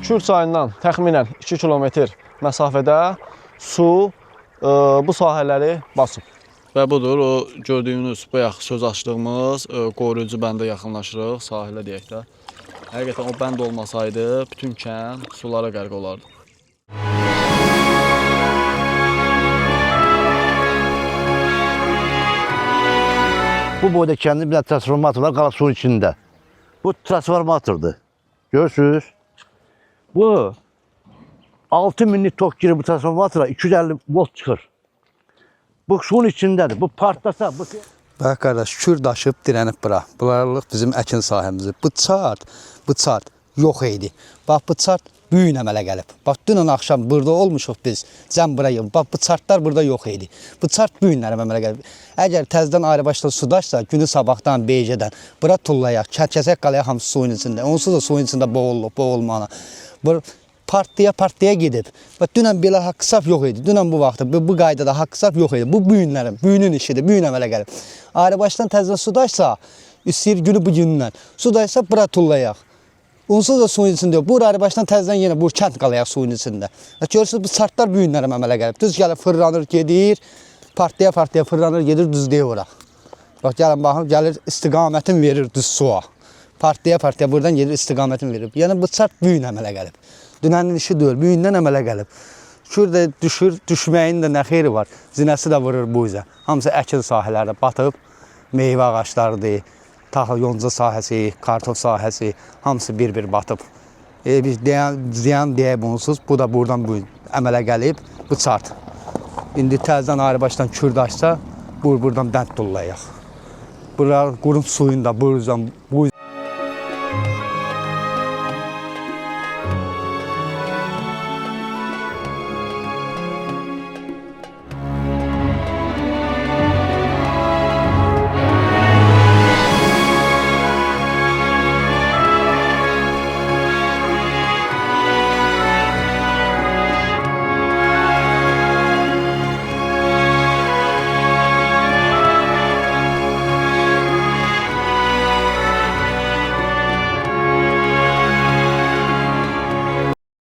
Kür çayından təxminən 2 kilometr məsafədə su bu sahələri basıb. Və budur, o gördüyünüz bayaq söz açdığımız qoruyucu bəndə yaxınlaşırıq, sahilə deyək də. Həqiqətən o bənd olmasaydı, bütün kənd sulara qərq olardı. Bu boyda kəndin bir transformator var, qalaq suyun içində. Bu transformatordur. Görürsünüz? Bu 6000'lik tok girir bu transformatora 250 volt çıxır. Bu suyun içindədir. Bu partlasa, bu... Bax qardaş, kür daşıb dirənib bura. Bunlarlıq bizim əkin sahəmizdir. Bu çart yox idi. Bax bu çart bu gün əmələ gəlib. Bax dünən axşam burada olmuşuq biz. Cəm buraya. Bax bu çartlar burada yox idi. Bu çart bu günlər əmələ gəlib. Əgər təzədən ayrı başda su daşsa, günü sabahdan, beycədən bura tullayaq, kəsək qalaya hamısı suyun içində. Onsuz da suyun içində boğulmağına. Bu partiya gedib. Və dünən belə haqq saf yox idi. Dünən bu vaxtda bu qaydada haqq saf yox idi. Bu günün işidir. Bu gün əmələ gəlib. Ayrı başdan təzədən su daşsa, istəyir günü bu gündən. Su daşsa bura tullayaq. Onsuz da suyun içində yox. Bu ayrı başdan təzədən yenə bu kənd qalayaq suyun içində. Görürsünüz bu çartlar bu günlər əmələ gəlib. Düz gəlib fırlanır, gedir. Partiya fırlanır, gedir düzlüyə ora. Bax gəlin baxın, gəlir istiqamətin verir düz suya. Partiya buradan gedir istiqamətin verir. Yəni bu çart bu gün əmələ gəlib. Dünənin işi deyil, bu gündən əmələ gəlib. Kür də düşür, düşməyin də nə xeyri var. Zinəsi də vurur bu üzə. Hamısı əkin sahələrdə batıb, meyvə ağaçlarıdır, taxıl yonca sahəsi, kartof sahəsi, hamısı bir-bir batıb. Biz ziyan deyək bunsuz, bu da buradan bu əmələ gəlib, bu çart. İndi təzədən ayrı başdan kür daşsa, buradan bənd tullayaq. Buralar qurum suyunda, bu